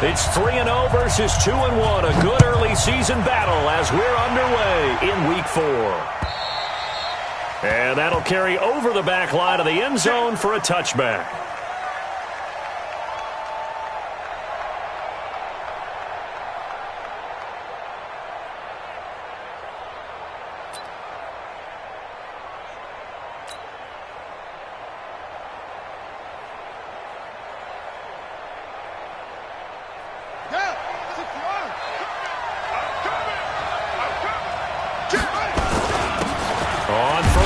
It's 3-0 versus 2-1. A good early season battle as we're underway in Week 4. And that'll carry over the back line of the end zone for a touchback.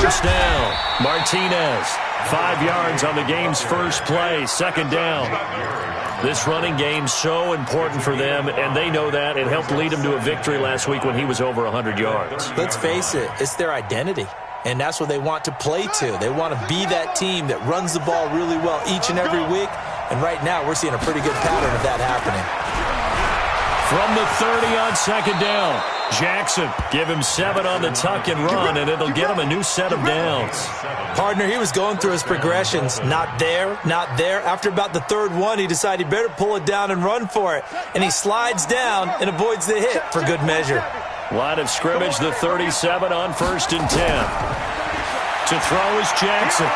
First down, Martinez. 5 yards on the game's first play. Second down. This running game's so important for them, and they know that. It helped lead them to a victory last week when he was over 100 yards. Let's face it, it's their identity, and that's what they want to play to. They want to be that team that runs the ball really well each and every week, and right now we're seeing a pretty good pattern of that happening. From the 30 on second down, Jackson. Give him 7 on the tuck and run, and it'll get him a new set of downs. Partner, he was going through his progressions. Not there, not there. After about the third one, he decided he better pull it down and run for it. And he slides down and avoids the hit for good measure. Line of scrimmage, the 37 on 1st and 10. To throw is Jackson.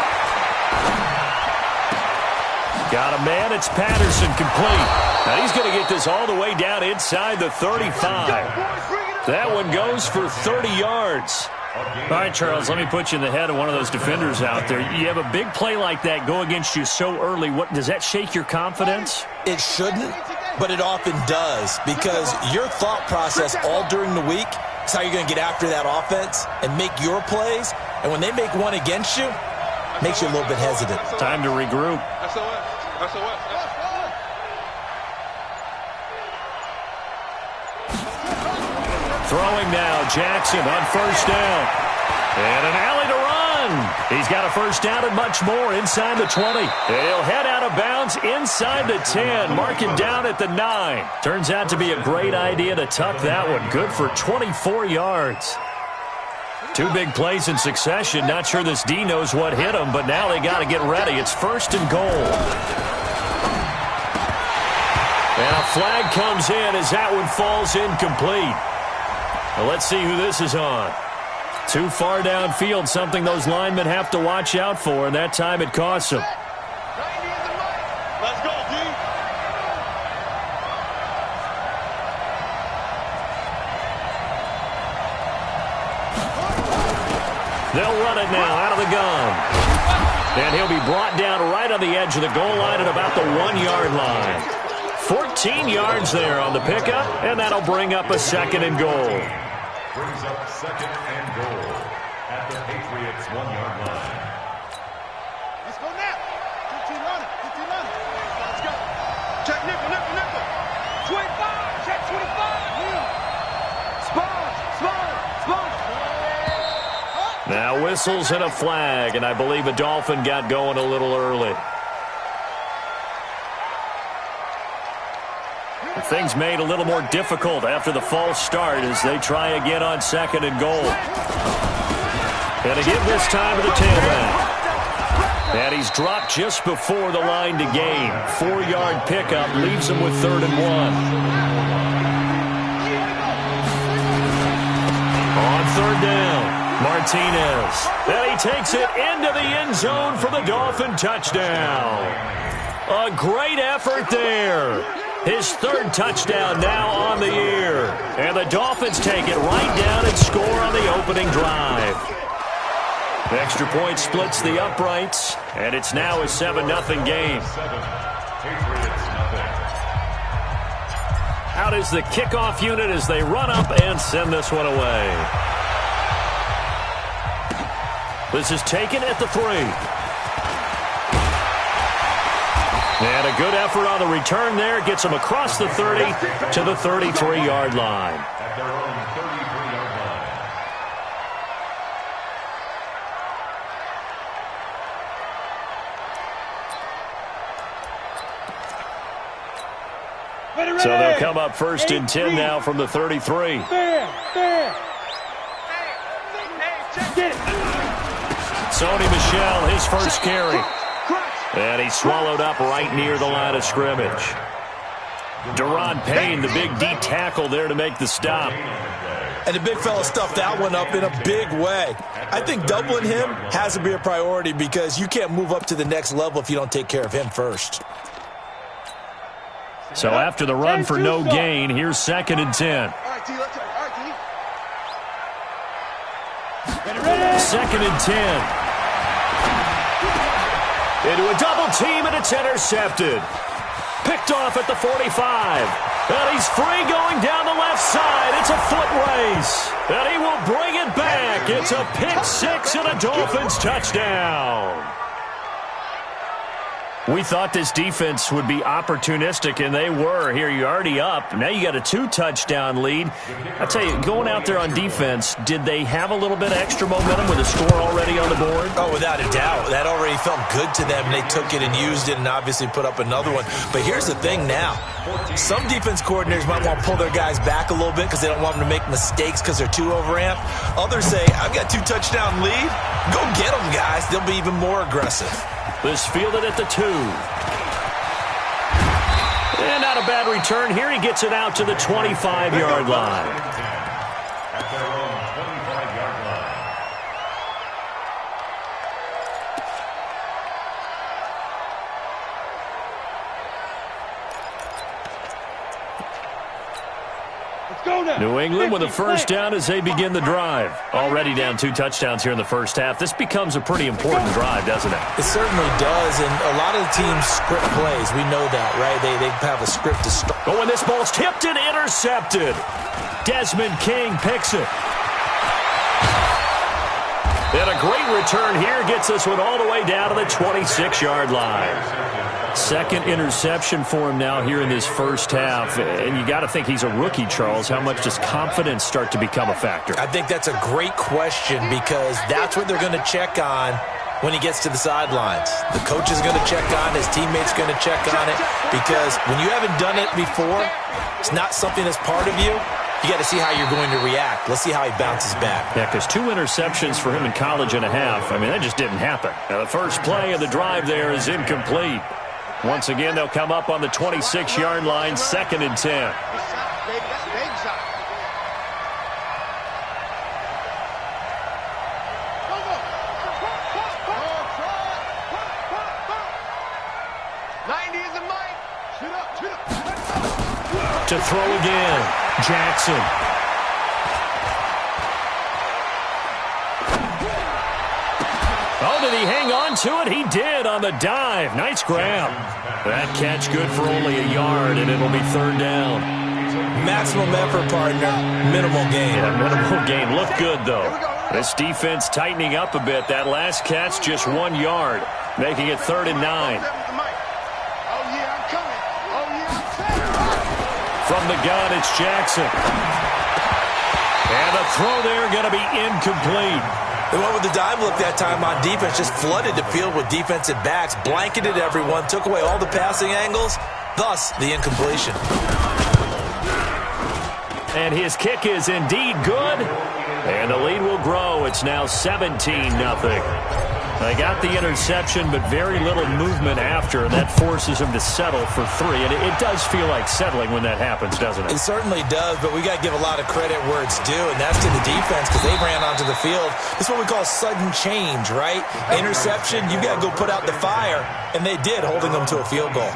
Got a man, it's Patterson, complete. Now he's going to get this all the way down inside the 35. That one goes for 30 yards. All right, Charles, let me put you in the head of one of those defenders out there. You have a big play like that go against you so early. What does that shake your confidence? It shouldn't, but it often does, because your thought process all during the week is how you're going to get after that offense and make your plays. And when they make one against you, it makes you a little bit hesitant. Time to regroup. Throwing now, Jackson on first down. And an alley to run. He's got a first down and much more inside the 20. He'll head out of bounds inside the 10. Mark him down at the 9. Turns out to be a great idea to tuck that one. Good for 24 yards. 2 big plays in succession. Not sure this D knows what hit him, but now they got to get ready. It's 1st and goal. And a flag comes in as that one falls incomplete. Well, let's see who this is on. Too far downfield, something those linemen have to watch out for, and that time it costs them. Let's go, D. They'll run it now out of the gun. And he'll be brought down right on the edge of the goal line at about the 1-yard line. 14 yards there on the pickup, and that'll bring up a 2nd and goal. Brings up 2nd and goal at the Patriots' 1-yard line. Let's go now. 15 running. Let's go. Check nickel. 25. Check 25. Sponge. Now whistles and a flag, and I believe a Dolphin got going a little early. Things made a little more difficult after the false start as they try again on 2nd and goal. And again this time to the tailback. And he's dropped just before the line to gain. 4-yard pickup leaves him with 3rd and 1. On 3rd down, Martinez. And he takes it into the end zone for the Dolphin touchdown. A great effort there. His 3rd touchdown now on the year. And the Dolphins take it right down and score on the opening drive. The extra point splits the uprights, and it's now a 7-0 game. Out is the kickoff unit as they run up and send this one away. This is taken at the 3. And a good effort on the return there. Gets him across the 30 to the 33-yard line. At their own 33-yard Ready. So they'll come up 1st and 10 now from the 33. Get it. Sony Michel, his first carry. And he swallowed up right near the line of scrimmage. Deron Payne, the big D tackle there to make the stop. And the big fella stuffed that one up in a big way. I think doubling him has to be a priority because you can't move up to the next level if you don't take care of him first. So after the run for no gain, here's 2nd and 10. All right, T, let's go. All right, T. 2nd and 10. Into a double team, and it's intercepted. Picked off at the 45. And he's free going down the left side. It's a foot race. And he will bring it back. It's a pick six and a Dolphins touchdown. We thought this defense would be opportunistic, and they were. Here, you're already up. Now you got a 2-touchdown lead. I tell you, going out there on defense, did they have a little bit of extra momentum with a score already on the board? Oh, without a doubt. That already felt good to them. They took it and used it and obviously put up another one. But here's the thing now. Some defense coordinators might want to pull their guys back a little bit because they don't want them to make mistakes because they're too overamped. Others say, I've got 2-touchdown lead. Go get them, guys. They'll be even more aggressive. This fielded at the 2. And not a bad return here. He gets it out to the 25-yard line. At their own 25-yard line. Let's go now. New England with a first down as they begin the drive. Already down 2 touchdowns here in the first half. This becomes a pretty important drive, doesn't it? It certainly does, and a lot of the teams script plays. We know that, right? They have a script to start. Oh, and this ball's tipped and intercepted. Desmond King picks it. And a great return here gets this one all the way down to the 26-yard line. 2nd interception for him now here in this first half. And you got to think he's a rookie, Charles. How much does confidence start to become a factor? I think that's a great question because that's what they're going to check on when he gets to the sidelines. The coach is going to check on, his teammates going to check on it because when you haven't done it before, it's not something that's part of you. You got to see how you're going to react. Let's see how he bounces back. Yeah, because 2 interceptions for him in college and a half. I mean, that just didn't happen. Now, the first play of the drive there is incomplete. Once again, they'll come up on the 26-yard line, 2nd and 10. To throw again, Jackson. Oh, did he hang on to it? He did on the dive. Nice grab. That catch good for only a yard, and it'll be 3rd down. Maximum effort, partner. Minimal gain. Yeah, minimal gain. Look good, though. This defense tightening up a bit. That last catch, just 1 yard, making it 3rd and 9. From the gun, it's Jackson. And the throw there going to be incomplete. They went with the dime look that time on defense, just flooded the field with defensive backs, blanketed everyone, took away all the passing angles, thus the incompletion. And his kick is indeed good. And the lead will grow. It's now 17-0. They got the interception, but very little movement after, and that forces him to settle for 3. And it does feel like settling when that happens, doesn't it? It certainly does, but we got to give a lot of credit where it's due, and that's to the defense because they ran onto the field. This is what we call sudden change, right? Interception, you got to go put out the fire, and they did, holding them to a field goal.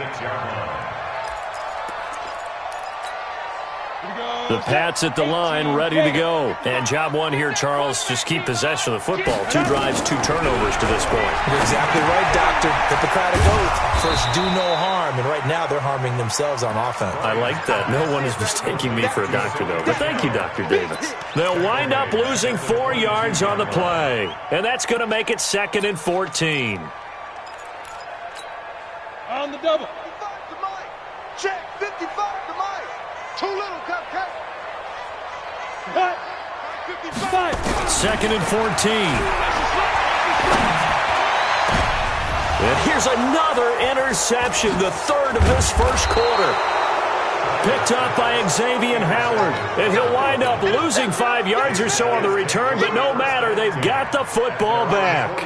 The Pats at the line, ready to go. And job one here, Charles, just keep possession of the football. 2 drives, 2 turnovers to this point. You're exactly right, Doctor. Hippocratic oath. First, do no harm. And right now, they're harming themselves on offense. I like that. No one is mistaking me for a doctor, though. But thank you, Dr. Davis. They'll wind up losing 4 yards on the play. And that's going to make it 2nd and 14. On the double. 55 to Mike. Check. 55 to Mike. Too little, cupcake. What? 55. 2nd and 14. And here's another interception, the 3rd of this first quarter. Picked up by Xavier Howard. And he'll wind up losing 5 yards or so on the return, but no matter, they've got the football back.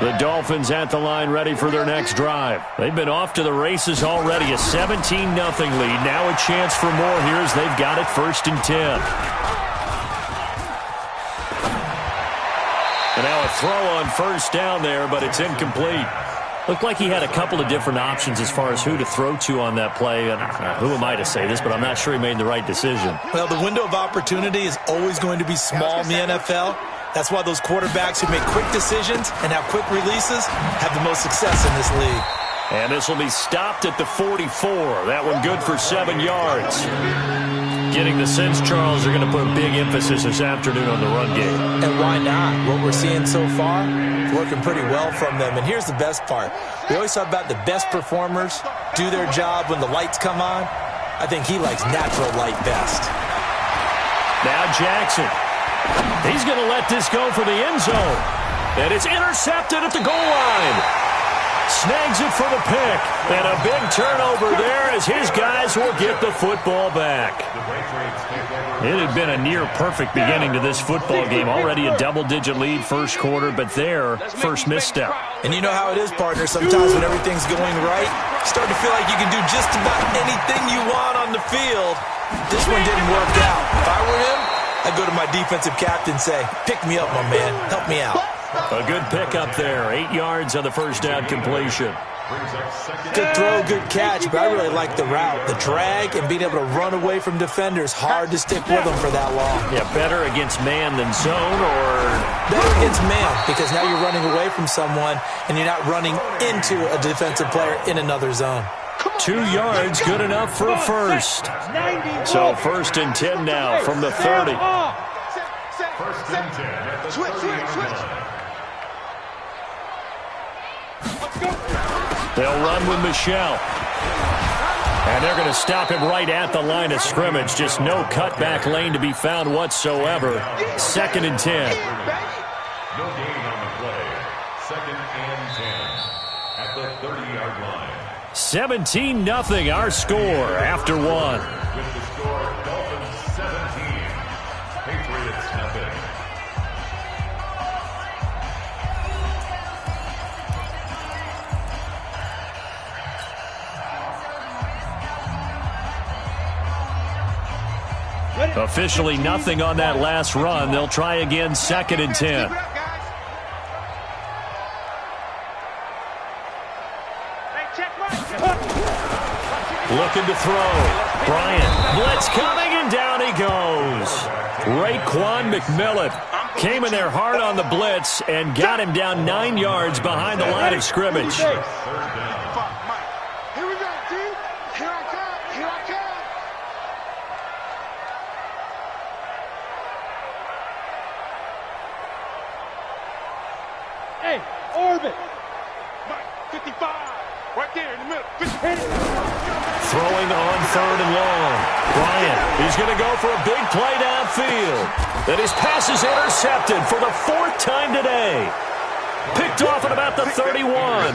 The Dolphins at the line ready for their next drive. They've been off to the races already. A 17-0 lead. Now a chance for more here as they've got it 1st and 10. And now a throw on 1st down there, but it's incomplete. Looked like he had a couple of different options as far as who to throw to on that play. And who am I to say this, but I'm not sure he made the right decision. Well, the window of opportunity is always going to be small in the NFL. That's why those quarterbacks who make quick decisions and have quick releases have the most success in this league. And this will be stopped at the 44. That one good for 7 yards. Getting the sense, Charles, they're going to put a big emphasis this afternoon on the run game. And why not? What we're seeing so far, it's working pretty well from them. And here's the best part. We always talk about the best performers do their job when the lights come on. I think he likes natural light best. Now Jackson. He's going to let this go for the end zone. And it's intercepted at the goal line. Snags it for the pick. And a big turnover there as his guys will get the football back. It had been a near-perfect beginning to this football game. Already a double-digit lead first quarter, but their first misstep. And you know how it is, partner. Sometimes when everything's going right, you start to feel like you can do just about anything you want on the field. This one didn't work out. If I were him, I'd go to my defensive captain and say, pick me up, my man. Help me out. A good pickup there. 8 yards on the first down completion. Good throw, good catch, but I really like the route. The drag and being able to run away from defenders. Hard to stick with them for that long. Yeah, better against man than zone, or? Better against man, because now you're running away from someone and you're not running into a defensive player in another zone. 2 yards, good enough for a first. So 1st and 10 now from the 30. 1st and 10 at the 30-yard line. They'll run with Michelle. And they're going to stop him right at the line of scrimmage. Just no cutback lane to be found whatsoever. 2nd and 10. No gain on the play. 2nd and 10 at the 30-yard line. 17-0 our score after 1. With the score, Dolphins 17, Patriots nothing. Officially nothing on that last run. They'll try again 2nd and 10. Looking to throw. Bryant. Blitz coming, and down he goes. Raekwon McMillan came in there hard on the blitz and got him down 9 yards behind the line of scrimmage. Here we go, dude. Here I come. Here I come. Hey, orbit. 55. Right there in the middle. Throwing on 3rd and long. Bryant, he's going to go for a big play downfield. And his pass is intercepted for the 4th time today. Picked off at about the 31.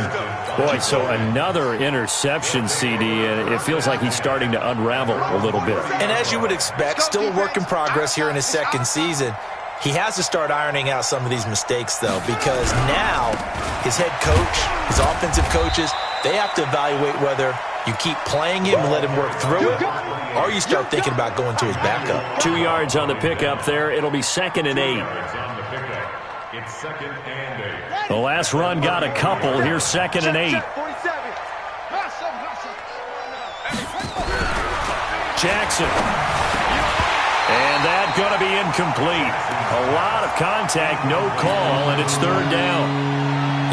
Boy, so another interception, CD, and it feels like he's starting to unravel a little bit. And as you would expect, still a work in progress here in his 2nd season. He has to start ironing out some of these mistakes, though, because now his head coach, his offensive coaches, they have to evaluate whether you keep playing him and let him work through it, or you start thinking about going to his backup. 2 yards on the pickup there. It'll be 2nd and 8. It's 2nd and 8. The last run got a couple. Here's 2nd and 8. Jackson. And that's going to be incomplete. A lot of contact, no call, and it's 3rd down.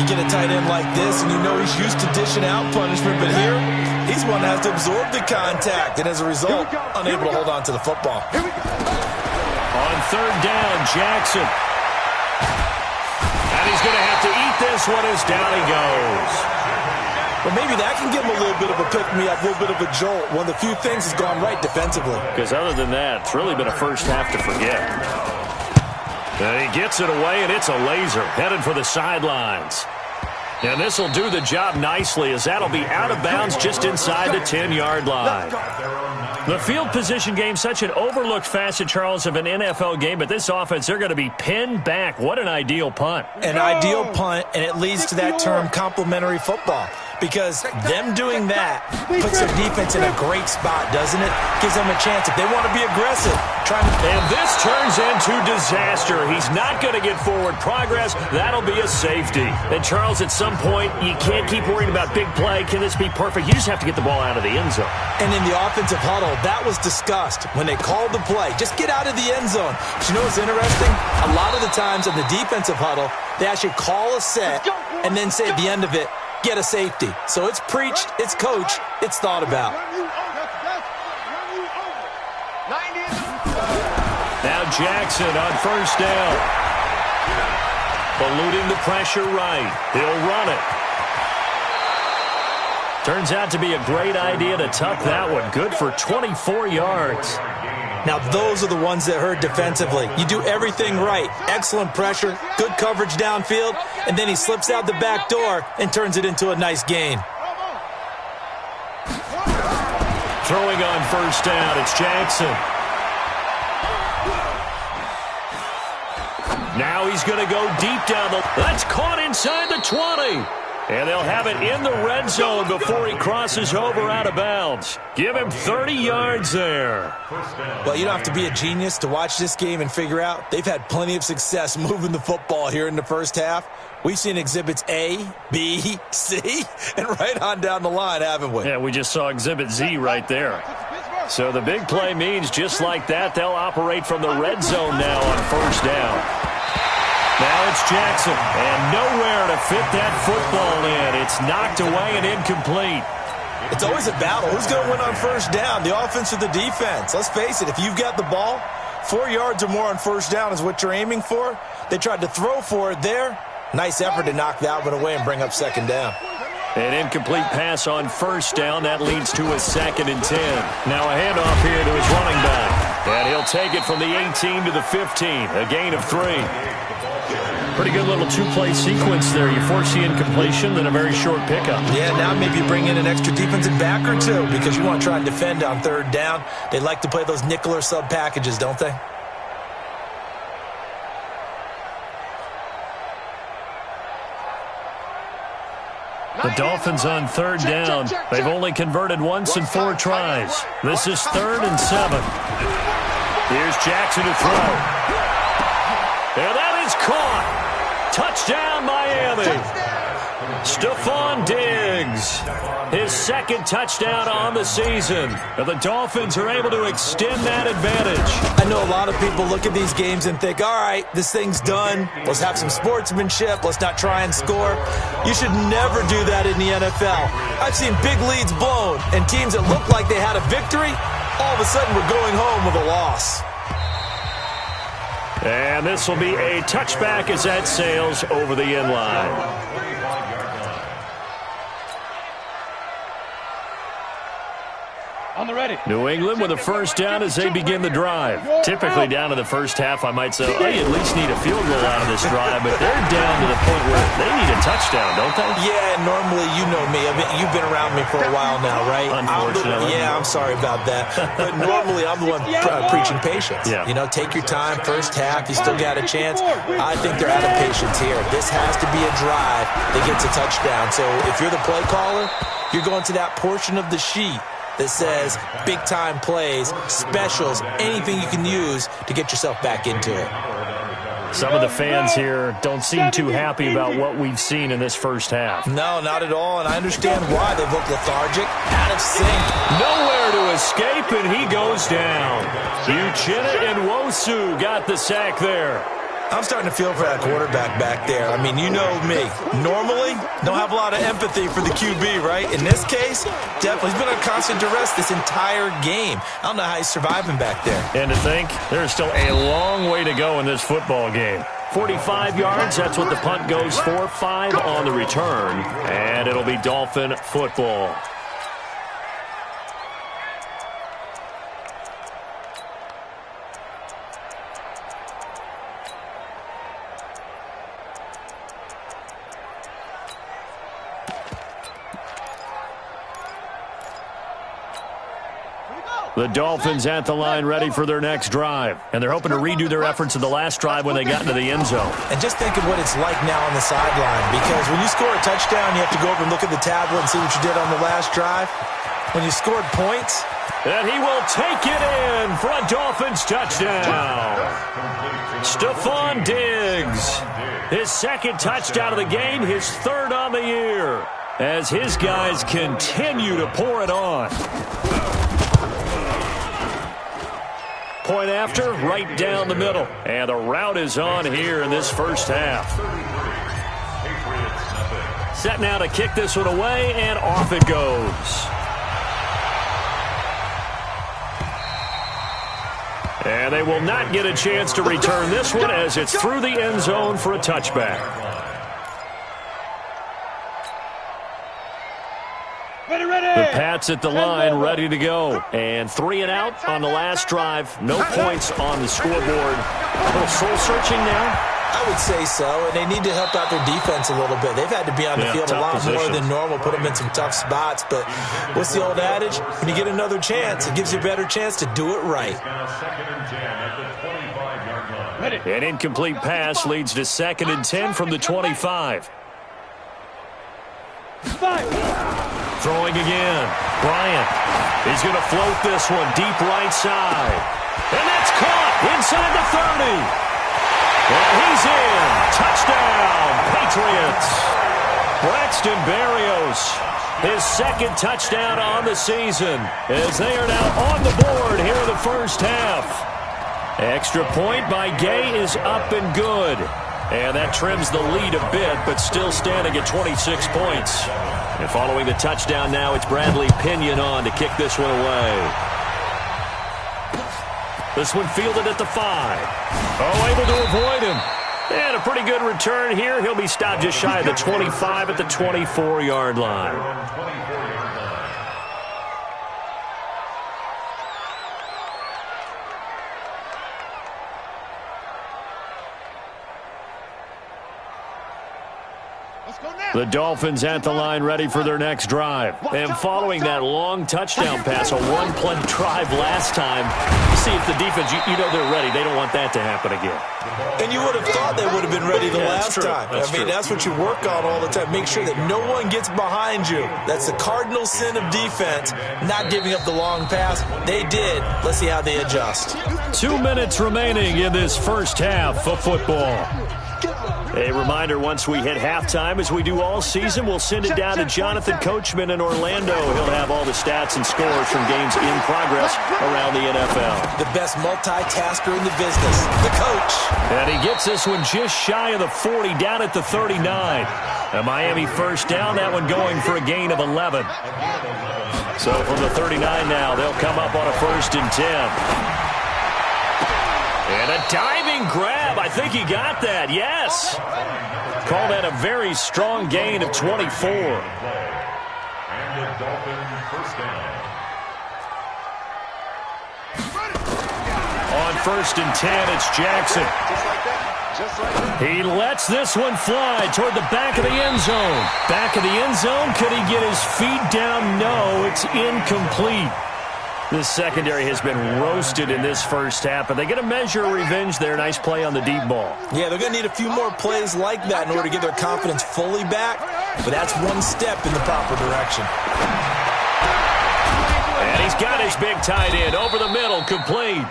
You get a tight end like this, and you know he's used to dishing out punishment, but here, he's one that has to absorb the contact, and as a result, unable to hold on to the football. On 3rd down, Jackson. And he's going to have to eat this one as down he goes. But maybe that can give him a little bit of a pick-me-up, a little bit of a jolt. One of the few things has gone right defensively. Because other than that, it's really been a first half to forget. And he gets it away, and it's a laser headed for the sidelines. And this will do the job nicely, as that'll be out of bounds just inside the 10-yard line. The field position game, such an overlooked facet, Charles, of an NFL game, but this offense, they're going to be pinned back. What an ideal punt. An ideal punt, and it leads to that term complementary football. Because them doing that puts their defense in a great spot, doesn't it? Gives them a chance if they want to be aggressive. And this turns into disaster. He's not going to get forward progress. That'll be a safety. And, Charles, at some point, you can't keep worrying about big play. Can this be perfect? You just have to get the ball out of the end zone. And in the offensive huddle, that was discussed when they called the play. Just get out of the end zone. But you know what's interesting? A lot of the times in the defensive huddle, they actually call a set and then say at the end of it, get a safety. So it's preached, it's coached, it's thought about. Now Jackson on first down. Eluding the pressure right. He'll run it. Turns out to be a great idea to tuck that one. Good for 24 yards. Now, those are the ones that hurt defensively. You do everything right. Excellent pressure, good coverage downfield, and then he slips out the back door and turns it into a nice gain. Throwing on first down, it's Jackson. Now he's going to go deep down the... That's caught inside the 20. And they'll have it in the red zone before he crosses over out of bounds. Give him 30 yards there. Well, you don't have to be a genius to watch this game and figure out they've had plenty of success moving the football here in the first half. We've seen exhibits A, B, C, and right on down the line, haven't we? Yeah, we just saw exhibit Z right there. So the big play means just like that, they'll operate from the red zone now on first down. Now it's Jackson, and nowhere to fit that football in. It's knocked away and incomplete. It's always a battle. Who's going to win on first down, the offense or the defense? Let's face it, if you've got the ball, 4 yards or more on first down is what you're aiming for. They tried to throw for it there. Nice effort to knock that one away and bring up second down. An incomplete pass on first down. That leads to a 2nd and 10. Now a handoff here to his running back. And he'll take it from the 18 to the 15. A gain of 3. Pretty good little two-play sequence there. You force the incompletion, then a very short pickup. Yeah, now maybe bring in an extra defensive back or two because you want to try and defend on third down. They like to play those nickel or sub packages, don't they? The Dolphins on third down. They've only converted once in 4 tries. This is 3rd and 7. Here's Jackson to throw. And that is caught. Touchdown, Miami. Stephon Diggs, his 2nd touchdown on the season. And the Dolphins are able to extend that advantage. I know a lot of people look at these games and think, all right, this thing's done. Let's have some sportsmanship. Let's not try and score. You should never do that in the NFL. I've seen big leads blown and teams that looked like they had a victory, all of a sudden were going home with a loss. And this will be a touchback as that sails over the end line. On the ready. New England with a first down as they begin the drive. Typically down in the first half, I might say, oh, you at least need a field goal out of this drive, but they're down to the point where they need a touchdown, don't they? Yeah, normally, you know me. You've been around me for a while now, right? Unfortunately. I'm sorry about that. But normally, I'm the one preaching patience. Yeah. You know, take your time. First half, you still got a chance. I think they're out of patience here. This has to be a drive that gets a touchdown. So if you're the play caller, you're going to that portion of the sheet that says big-time plays, specials, anything you can use to get yourself back into it. Some of the fans here don't seem too happy about what we've seen in this first half. No, not at all, and I understand why. They've looked lethargic, out of sync. Nowhere to escape, and he goes down. Uchenna and Nwosu got the sack there. I'm starting to feel for that quarterback back there. I mean, you know me. Normally, don't have a lot of empathy for the QB, right? In this case, definitely. He's been on constant duress this entire game. I don't know how he's surviving back there. And to think, there's still a long way to go in this football game. 45 yards, that's what the punt goes for. 5 on the return, and it'll be Dolphin football. The Dolphins at the line ready for their next drive. And they're hoping to redo their efforts in the last drive when they got into the end zone. And just think of what it's like now on the sideline. Because when you score a touchdown, you have to go over and look at the tablet and see what you did on the last drive. When you scored points. And he will take it in for a Dolphins touchdown. Stephon Diggs. His second touchdown of the game, his third on the year. As his guys continue to pour it on. Point after, right down the middle. And the route is on here in this first half. Set now to kick this one away, and off it goes. And they will not get a chance to return this one as it's through the end zone for a touchback. The Pats at the line, ready to go. And 3 and out on the last drive. No points on the scoreboard. A little soul-searching now? I would say so, and they need to help out their defense a little bit. They've had to be on the field a lot more than normal, put them in some tough spots. But what's the old adage? When you get another chance, it gives you a better chance to do it right. An incomplete pass leads to 2nd and 10 from the 25. Throwing again. Bryant. He's going to float this one deep right side. And that's caught inside the 30. And he's in. Touchdown, Patriots. Braxton Berrios, his second touchdown on the season, as they are now on the board here in the first half. Extra point by Gay is up and good. And that trims the lead a bit, but still standing at 26 points. And following the touchdown now, it's Bradley Pinion on to kick this one away. This one fielded at the 5. Oh, able to avoid him. And a pretty good return here. He'll be stopped just shy of the 25 at the 24-yard line. The Dolphins at the line ready for their next drive. And following that long touchdown pass, a one-play drive last time, you see if the defense, you know they're ready. They don't want that to happen again. And you would have thought they would have been ready the last time. I mean, that's what you work on all the time. Make sure that no one gets behind you. That's the cardinal sin of defense, not giving up the long pass. They did. Let's see how they adjust. 2 minutes remaining in this first half of football. A reminder, once we hit halftime, as we do all season, we'll send it down to Jonathan Coachman in Orlando. He'll have all the stats and scores from games in progress around the NFL. The best multitasker in the business, the coach. And he gets this one just shy of the 40, down at the 39. A Miami first down, that one going for a gain of 11. So from the 39 now, they'll come up on a 1st and 10. And a diving grab. I think he got that. Yes. Call that a very strong gain of 24. And the Dolphin first down. On 1st and 10, it's Jackson. He lets this one fly toward the back of the end zone. Back of the end zone. Could he get his feet down? No, it's incomplete. This secondary has been roasted in this first half, but they get a measure of revenge there. Nice play on the deep ball. Yeah, they're going to need a few more plays like that in order to get their confidence fully back, but that's one step in the proper direction. And he's got his big tight end over the middle, complete.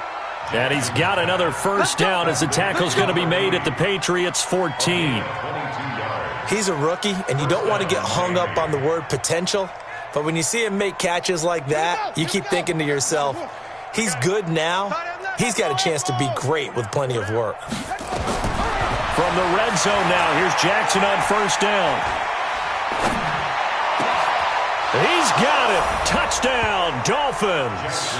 And he's got another first down as the tackle's going to be made at the Patriots' 14. He's a rookie, and you don't want to get hung up on the word potential. But when you see him make catches like that, you keep thinking to yourself, he's good now. He's got a chance to be great with plenty of work. From the red zone now, here's Jackson on 1st down. He's got it. Touchdown, Dolphins.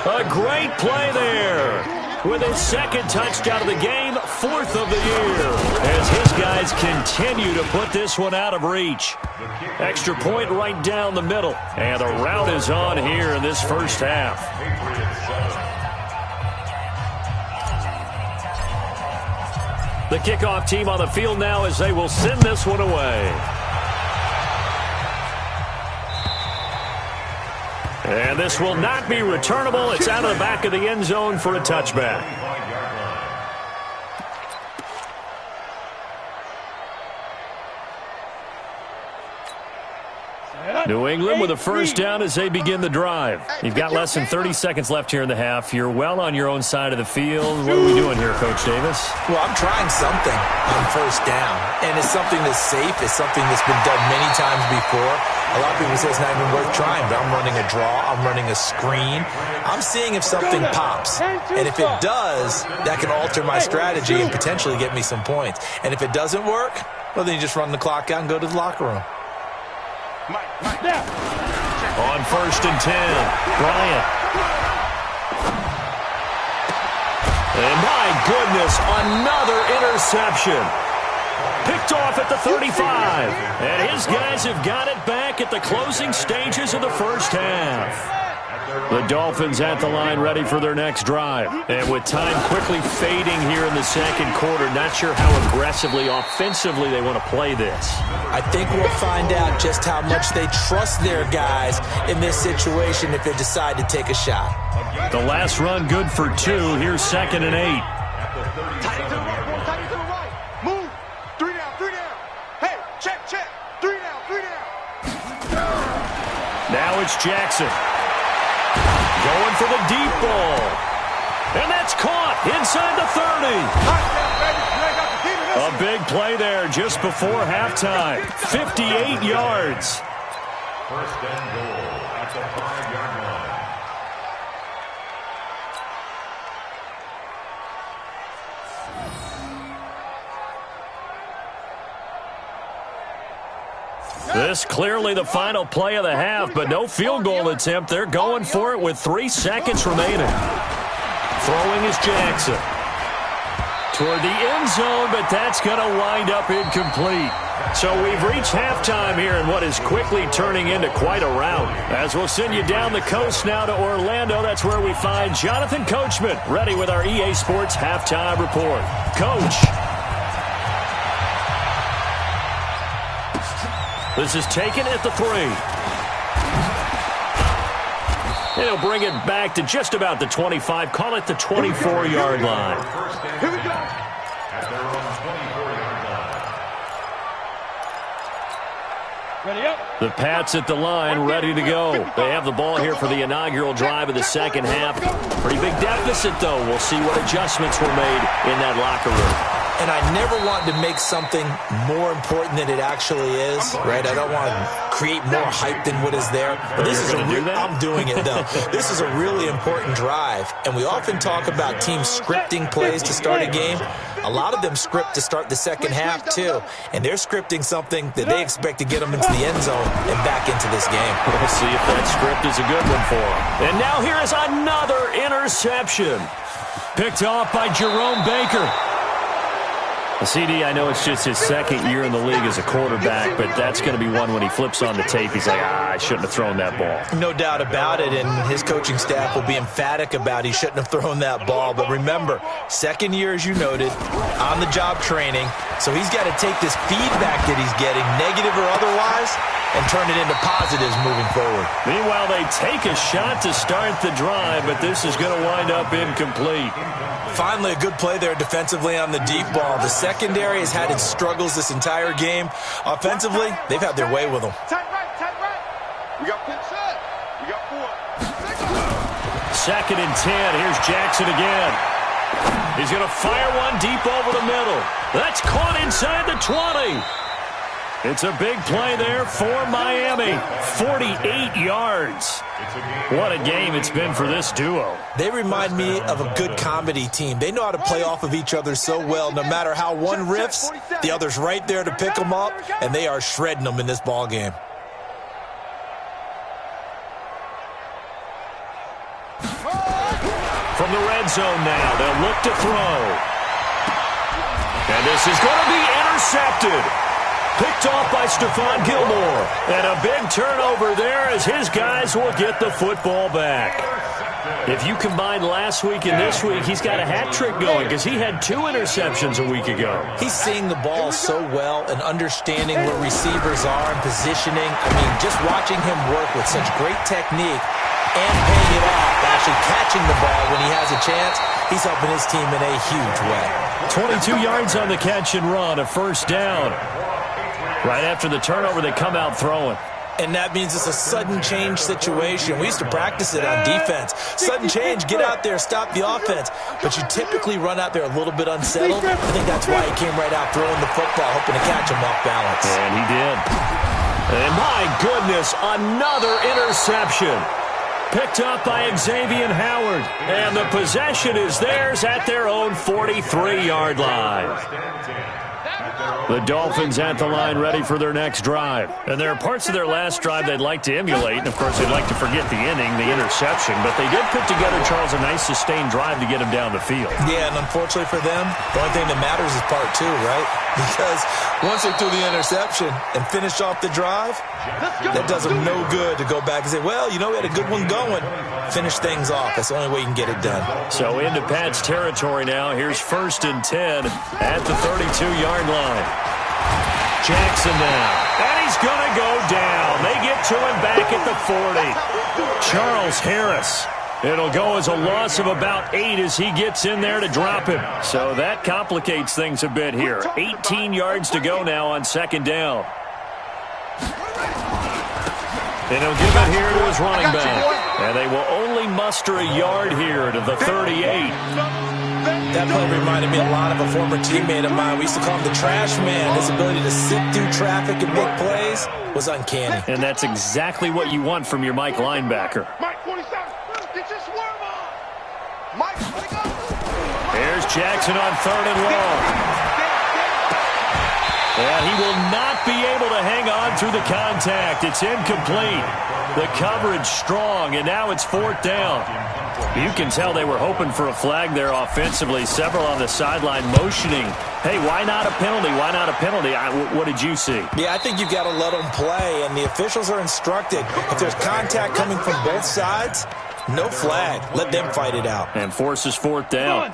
A great play there. With his second touchdown of the game, 4th of the year, as his guys continue to put this one out of reach. Extra point right down the middle, and the route is on here in this first half. The kickoff team on the field now as they will send this one away. And this will not be returnable. It's out of the back of the end zone for a touchback. New England with a first down as they begin the drive. You've got less than 30 seconds left here in the half. You're well on your own side of the field. What are we doing here, Coach Davis? Well, I'm trying something on first down, and it's something that's safe. It's something that's been done many times before. A lot of people say it's not even worth trying, but I'm running a draw. I'm running a screen. I'm seeing if something pops, and if it does, that can alter my strategy and potentially get me some points. And if it doesn't work, well, then you just run the clock out and go to the locker room. On first and 10, Bryant. And my goodness, another interception. Picked off at the 35. And his guys have got it back at the closing stages of the first half. The Dolphins at the line ready for their next drive. And with time quickly fading here in the second quarter, not sure how aggressively, offensively they want to play this. I think we'll find out just how much they trust their guys in this situation if they decide to take a shot. The last run good for 2. Here's 2nd and 8. Tight to the right, one tight to the right. Move. 3 down, 3 down. Hey, check. 3 down, 3 down. Now it's Jackson. Going for the deep ball. And that's caught inside the 30. A big play there just before halftime. 58 yards. First and goal at the 5-yard line. This clearly the final play of the half, but no field goal attempt. They're going for it with 3 seconds remaining. Throwing is Jackson. Toward the end zone, but that's going to wind up incomplete. So we've reached halftime here in what is quickly turning into quite a rout. As we'll send you down the coast now to Orlando, that's where we find Jonathan Coachman, ready with our EA Sports Halftime Report. Coach. This is taken at the 3. And he'll bring it back to just about the 25. Call it the 24-yard line. Here we go. At their own 24-yard line. Ready up. The Pats at the line, ready to go. They have the ball here for the inaugural drive of the second half. Pretty big deficit, though. We'll see what adjustments were made in that locker room. And I never want to make something more important than it actually is, right? I don't want to create more hype than what is there. But this is I'm doing it, though. This is a really important drive. And we often talk about teams scripting plays to start a game. A lot of them script to start the second half, too. And they're scripting something that they expect to get them into the end zone and back into this game. We'll see if that script is a good one for them. And now here is another interception. Picked off by Jerome Baker. CD, I know it's just his second year in the league as a quarterback, but that's going to be one when he flips on the tape. He's like, I shouldn't have thrown that ball. No doubt about it, and his coaching staff will be emphatic about he shouldn't have thrown that ball. But remember, second year, as you noted, on-the-job training, so he's got to take this feedback that he's getting, negative or otherwise, and turn it into positives moving forward. Meanwhile, they take a shot to start the drive, but this is going to wind up incomplete. Finally, a good play there defensively on the deep ball. The secondary has had its struggles this entire game. Offensively, they've had their way with them. Tight right. We got 4 set. We got 4. 2nd and 10. Here's Jackson again. He's going to fire one deep over the middle. That's caught inside the 20. It's a big play there for Miami. 48 yards. What a game it's been for this duo. They remind me of a good comedy team. They know how to play off of each other so well. No matter how one riffs, the other's right there to pick them up, and they are shredding them in this ball game. From the red zone now, they'll look to throw. And this is going to be intercepted. Picked off by Stephon Gilmore. And a big turnover there as his guys will get the football back. If you combine last week and this week, he's got a hat trick going because he had 2 interceptions a week ago. He's seeing the ball so well and understanding where receivers are and positioning. I mean, just watching him work with such great technique, and paying it off, actually catching the ball when he has a chance. He's helping his team in a huge way. 22 yards on the catch and run, a first down. Right after the turnover, they come out throwing. And that means it's a sudden change situation. We used to practice it on defense. Sudden change, get out there, stop the offense. But you typically run out there a little bit unsettled. I think that's why he came right out throwing the football, hoping to catch him off balance. And he did. And my goodness, another interception. Picked up by Xavier Howard. And the possession is theirs at their own 43-yard line. The Dolphins at the line ready for their next drive. And there are parts of their last drive they'd like to emulate. And, of course, they'd like to forget the inning, the interception. But they did put together, Charles, a nice sustained drive to get him down the field. Yeah, and unfortunately for them, the only thing that matters is part two, right? Because once they threw the interception and finished off the drive, that does them no good to go back and say, well, you know, we had a good one going. Finish things off. That's the only way you can get it done. So into Pat's territory now. Here's 1st and 10 at the 32-yard line. Jackson now. And he's going to go down. They get to him back at the 40. Charles Harris. It'll go as a loss of about 8 as he gets in there to drop him. So that complicates things a bit here. 18 yards to go now on 2nd down. And he'll give it here to his running back. And they will only muster a yard here to the 38. That play reminded me a lot of a former teammate of mine. We used to call him the trash man. His ability to sit through traffic and make plays was uncanny. And that's exactly what you want from your Mike linebacker. Mike 47, get your swerve on. Mike, let it go. Here's Jackson on 3rd and long. And he will not be able to hang on through the contact. It's incomplete. The coverage strong, and now it's 4th down. You can tell they were hoping for a flag there offensively. Several on the sideline motioning. Hey, why not a penalty? Why not a penalty? What did you see? Yeah, I think you've got to let them play, and the officials are instructed. If there's contact coming from both sides, no flag. Let them fight it out. And forces 4th down.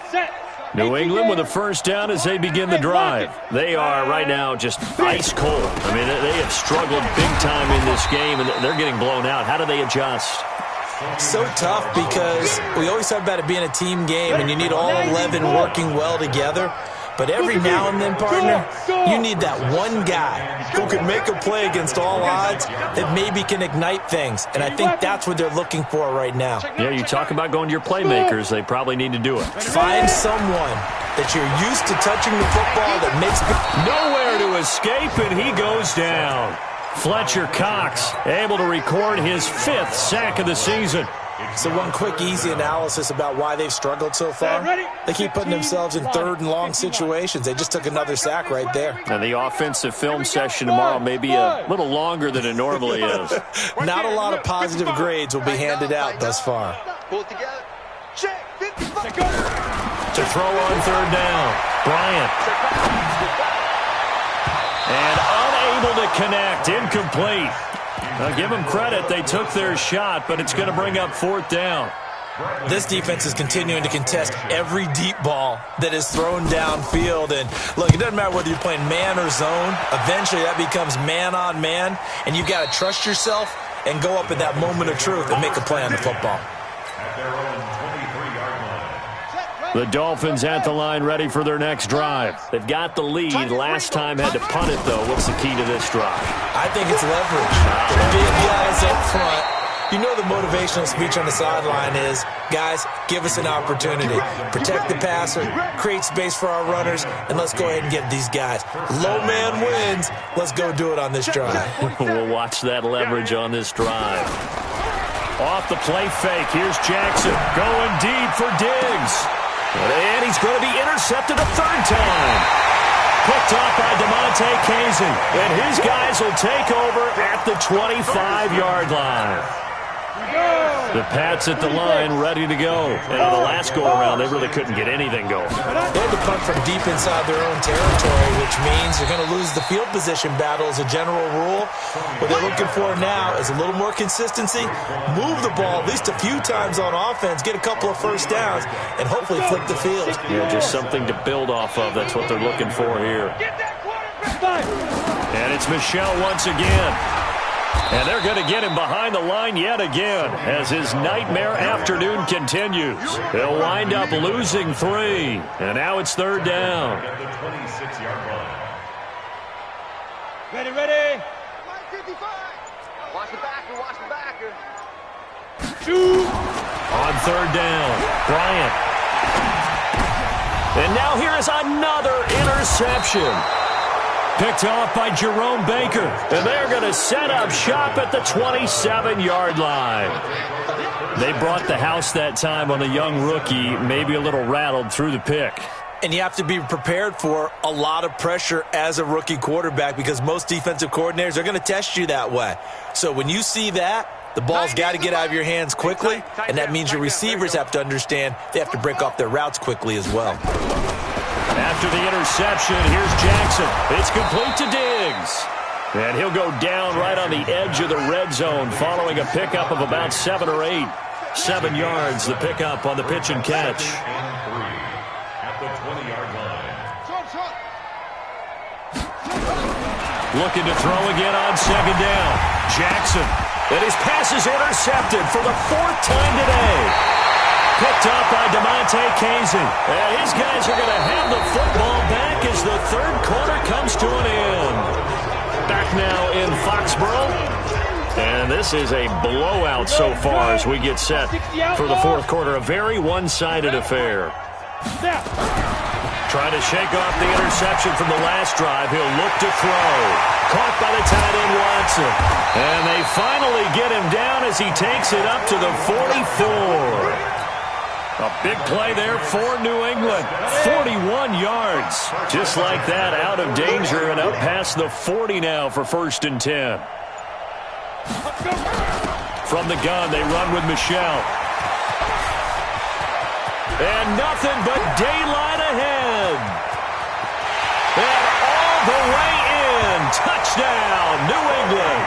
New England with a first down as they begin the drive. They are right now just ice cold. I mean, they have struggled big time in this game, and they're getting blown out. How do they adjust? So tough because we always talk about it being a team game, and you need all 11 working well together. But every now and then, partner, you need that one guy who can make a play against all odds that maybe can ignite things. And I think that's what they're looking for right now. Yeah, you talk about going to your playmakers. They probably need to do it. Find someone that you're used to touching the football that makes nowhere to escape, and he goes down. Fletcher Cox able to record his 5th sack of the season. So one quick, easy analysis about why they've struggled so far. They keep putting themselves in 3rd and long situations. They just took another sack right there. And the offensive film session tomorrow may be a little longer than it normally is. Not a lot of positive grades will be handed out thus far. Pull it together. Check. 55. To throw on 3rd down. Bryant. And unable to connect. Incomplete. Now, give them credit. They took their shot, but it's going to bring up 4th down. This defense is continuing to contest every deep ball that is thrown downfield. And, look, it doesn't matter whether you're playing man or zone. Eventually, that becomes man on man, and you've got to trust yourself and go up at that moment of truth and make a play on the football. The Dolphins at the line ready for their next drive. They've got the lead. Last time had to punt it, though. What's the key to this drive? I think it's leverage. The big guys up front. You know the motivational speech on the sideline is, guys, give us an opportunity. Protect the passer, create space for our runners, and let's go ahead and get these guys. Low man wins. Let's go do it on this drive. We'll watch that leverage on this drive. Off the play fake. Here's Jackson going deep for Diggs. And he's going to be intercepted a 3rd time. Picked off by DeMonte Kazin. And his guys will take over at the 25-yard line. The Pats at the line ready to go. And on the last go-around, they really couldn't get anything going. They had to punt from deep inside their own territory, which means they're going to lose the field position battle as a general rule. What they're looking for now is a little more consistency, move the ball at least a few times on offense, get a couple of first downs, and hopefully flip the field. Yeah, just something to build off of. That's what they're looking for here. And it's Michel once again. And they're going to get him behind the line yet again as his nightmare afternoon continues. He'll wind up losing 3. And now it's 3rd down. At the 26-yard line. Ready. 55. Watch the backer. On 3rd down, Bryant. And now here is another interception. Picked off by Jerome Baker. And they're going to set up shop at the 27-yard line. They brought the house that time on the young rookie, maybe a little rattled through the pick. And you have to be prepared for a lot of pressure as a rookie quarterback because most defensive coordinators are going to test you that way. So when you see that, the ball's got to get out of your hands quickly, and that means your receivers have to understand they have to break off their routes quickly as well. After the interception, here's Jackson. It's complete to Diggs. And he'll go down right on the edge of the red zone following a pickup of about 7 or 8. 7 yards, the pickup on the pitch and catch. At the 20-yard line. Looking to throw again on 2nd down. Jackson. And his pass is intercepted for the 4th time today. Picked up by DeMonte Casey. And his guys are going to have the football back as the 3rd quarter comes to an end. Back now in Foxborough. And this is a blowout so far as we get set for the 4th quarter. A very one-sided affair. Trying to shake off the interception from the last drive. He'll look to throw. Caught by the tight end, Watson. And they finally get him down as he takes it up to the 44. A big play there for New England. 41 yards. Just like that, out of danger and up past the 40 now for 1st and 10. From the gun, they run with Michelle. And nothing but daylight ahead. And all the way in. Touchdown, New England.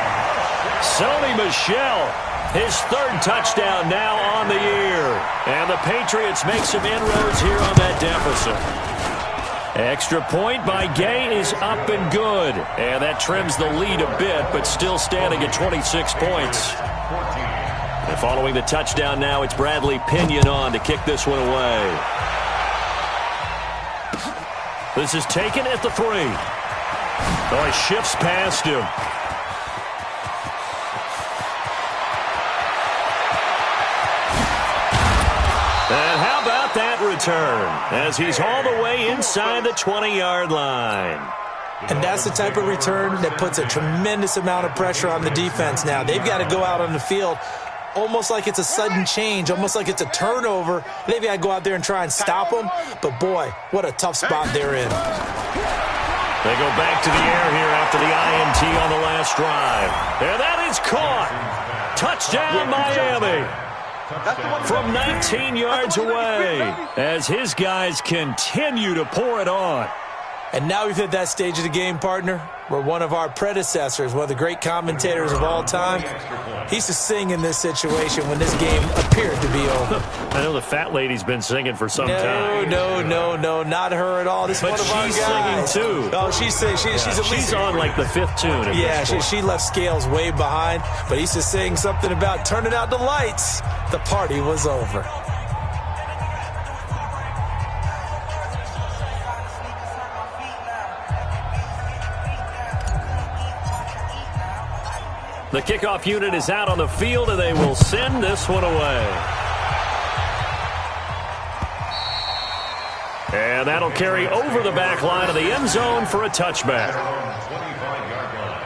Sony Michel, his 3rd touchdown now on the year. And the Patriots make some inroads here on that deficit. Extra point by Gay is up and good. And that trims the lead a bit, but still standing at 26 points. And following the touchdown now, it's Bradley Pinion on to kick this one away. This is taken at the 3. Oh, he shifts past him. And how about that return as he's all the way inside the 20-yard line. And that's the type of return that puts a tremendous amount of pressure on the defense now. They've got to go out on the field almost like it's a sudden change, almost like it's a turnover. They've got to go out there and try and stop them. But, boy, what a tough spot they're in. They go back to the air here after the INT on the last drive. And that is caught. Touchdown, Miami. From 19 yards away as his guys continue to pour it on. And now we've hit that stage of the game, partner, where one of our predecessors, one of the great commentators of all time, he used to sing in this situation when this game appeared to be over. I know the fat lady's been singing for some time. No, not her at all. This is one of our guys. Singing too. Oh, she's at least she's on like the 5th tune. Yeah, she left Scales way behind, but he used to sing something about turning out the lights. The party was over. The kickoff unit is out on the field, and they will send this one away. And that'll carry over the back line of the end zone for a touchback. 25-yard line.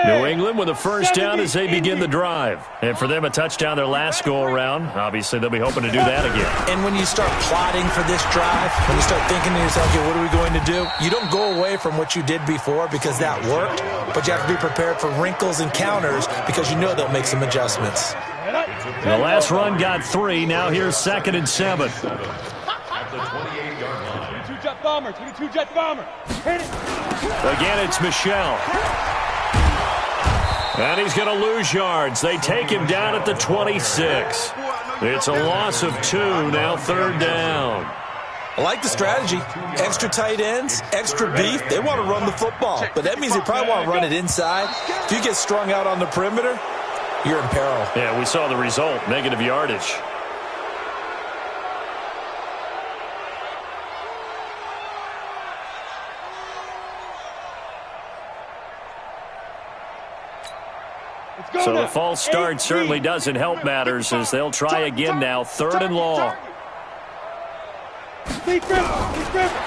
New England with a first down as they begin the drive. And for them, a touchdown their last go-around. Obviously, they'll be hoping to do that again. And when you start plotting for this drive, when you start thinking to yourself, okay, what are we going to do? You don't go away from what you did before because that worked, but you have to be prepared for wrinkles and counters because you know they'll make some adjustments. The last run got 3. Now here's 2nd and 7. At the 28-yard line. 22-jet bomber, 22-jet bomber. Hit it. Again, it's Michel. And he's going to lose yards. They take him down at the 26. It's a loss of 2, now 3rd down. I like the strategy. Extra tight ends, extra beef. They want to run the football, but that means they probably want to run it inside. If you get strung out on the perimeter, you're in peril. Yeah, we saw the result, negative yardage. So the false start certainly doesn't help matters as they'll try again now, 3rd and long.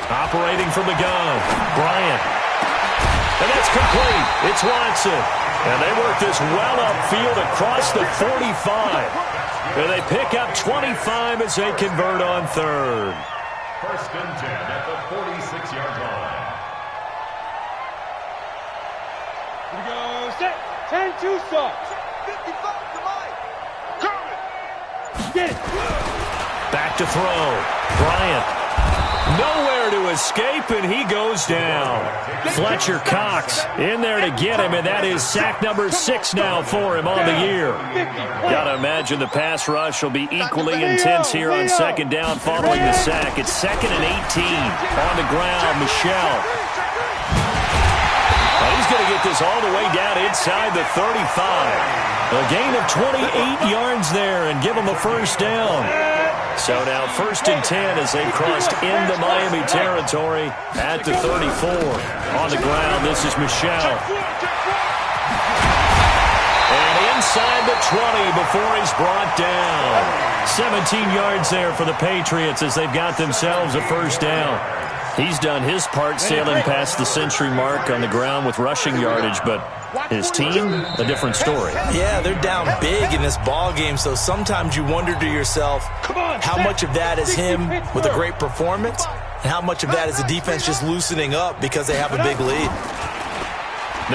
Operating from the gun, Bryant. And that's complete. It's Watson. And they work this well upfield across the 45. And they pick up 25 as they convert on 3rd. 1st and 10 at the 46-yard line. Here we go. Set. 10-2 start. 55 to Mike. Curry. Get it. Back to throw. Bryant. Nowhere to escape, and he goes down. Fletcher Cox in there to get him, and that is sack number 6 now for him on the year. Got to imagine the pass rush will be equally intense here on 2nd down following the sack. It's 2nd and 18 on the ground. Michel. He's going to get this all the way down inside the 35. A gain of 28 yards there and give him a 1st down. So now 1st and 10 as they crossed into Miami territory at the 34. On the ground, this is Michel. And inside the 20 before he's brought down. 17 yards there for the Patriots as they've got themselves a 1st down. He's done his part sailing past the century mark on the ground with rushing yardage, but his team, a different story. Yeah, they're down big in this ball game, so sometimes you wonder to yourself how much of that is him with a great performance and how much of that is the defense just loosening up because they have a big lead.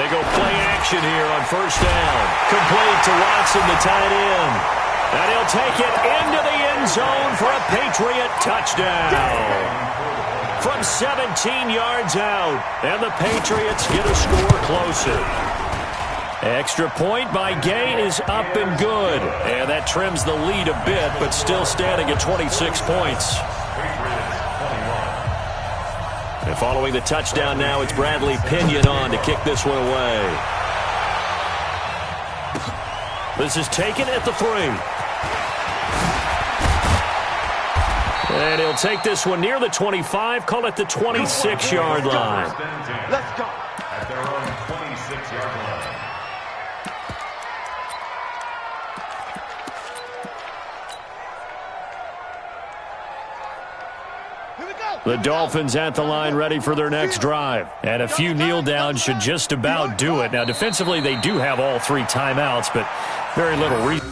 They go play action here on 1st down. Complete to Watson, the tight end. And he'll take it into the end zone for a Patriot touchdown. From 17 yards out, and the Patriots get a score closer. Extra point by Gay is up and good. And that trims the lead a bit, but still standing at 26 points. And following the touchdown now, it's Bradley Pinion on to kick this one away. This is taken at the 3. And he'll take this one near the 25, call it the 26-yard line. Let's go. At their own 26-yard line. Here we go. The Dolphins at the line ready for their next drive. And a few kneel downs should just about do it. Now, defensively, they do have all 3 timeouts, but very little reason.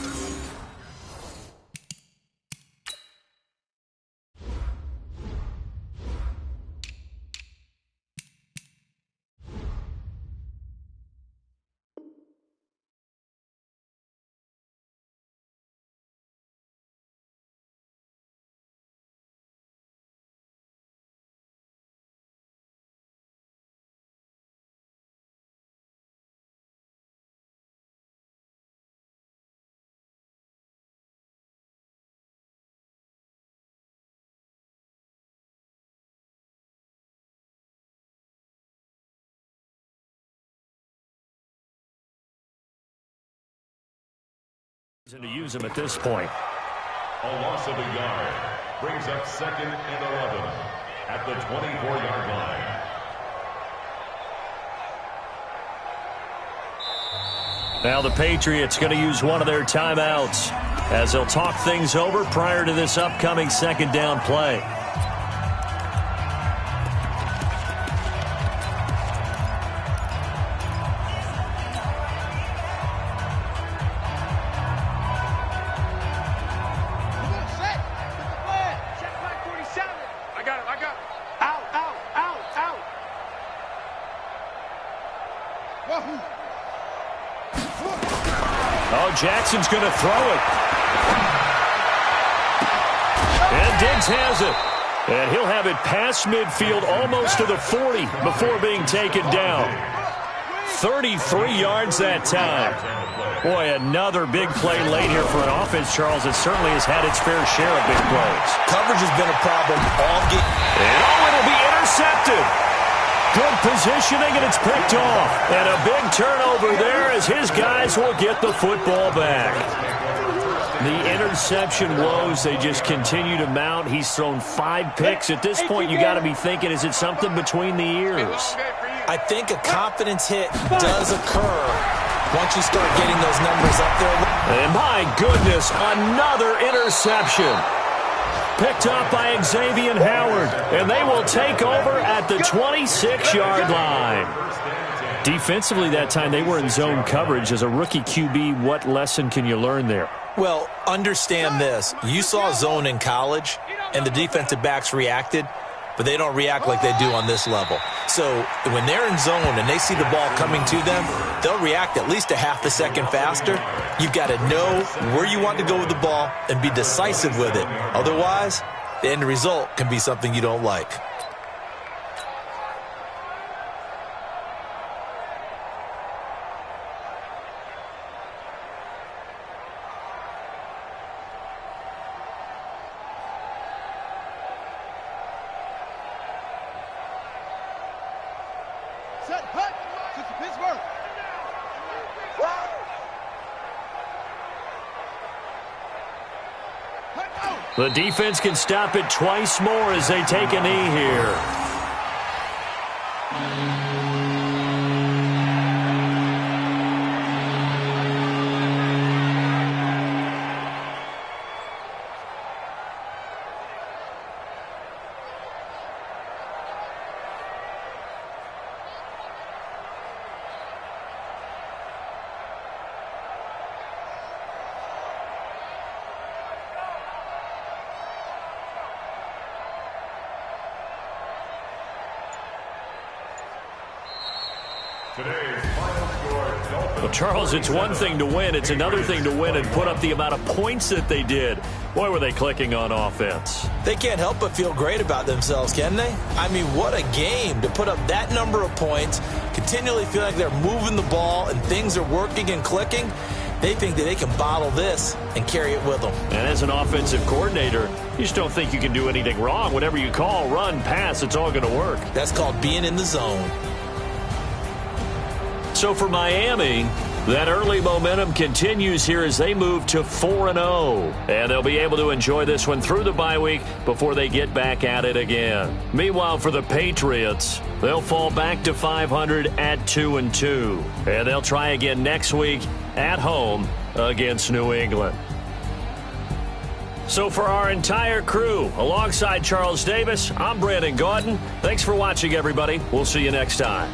To use him at this point. A loss of a yard brings up 2nd and 11 at the 24-yard line. Now the Patriots going to use one of their timeouts as they'll talk things over prior to this upcoming 2nd down play. Jackson's going to throw it. And Diggs has it. And he'll have it past midfield almost to the 40 before being taken down. 33 yards that time. Boy, another big play late here for an offense, Charles. It certainly has had its fair share of big plays. Coverage has been a problem all game. And it'll be intercepted. Good positioning, and it's picked off. And a big turnover there as his guys will get the football back. The interception woes, they just continue to mount. He's thrown 5 picks. At this point, you got to be thinking, is it something between the ears? I think a confidence hit does occur once you start getting those numbers up there. And my goodness, another interception. Picked up by Xavier Howard, and they will take over at the 26-yard line. Defensively that time, they were in zone coverage. As a rookie QB, what lesson can you learn there? Well, understand this. You saw zone in college, and the defensive backs reacted, but they don't react like they do on this level. So when they're in zone and they see the ball coming to them, they'll react at least a half a second faster. You've got to know where you want to go with the ball and be decisive with it. Otherwise, the end result can be something you don't like. The defense can stop it twice more as they take a knee here. Well, Charles, it's one thing to win. It's another thing to win and put up the amount of points that they did. Boy, were they clicking on offense. They can't help but feel great about themselves, can they? I mean, what a game to put up that number of points, continually feel like they're moving the ball and things are working and clicking. They think that they can bottle this and carry it with them. And as an offensive coordinator, you just don't think you can do anything wrong. Whatever you call, run, pass, it's all going to work. That's called being in the zone. So for Miami, that early momentum continues here as they move to 4-0. And they'll be able to enjoy this one through the bye week before they get back at it again. Meanwhile, for the Patriots, they'll fall back to 500 at 2-2. And they'll try again next week at home against New England. So for our entire crew, alongside Charles Davis, I'm Brandon Gaudin. Thanks for watching, everybody. We'll see you next time.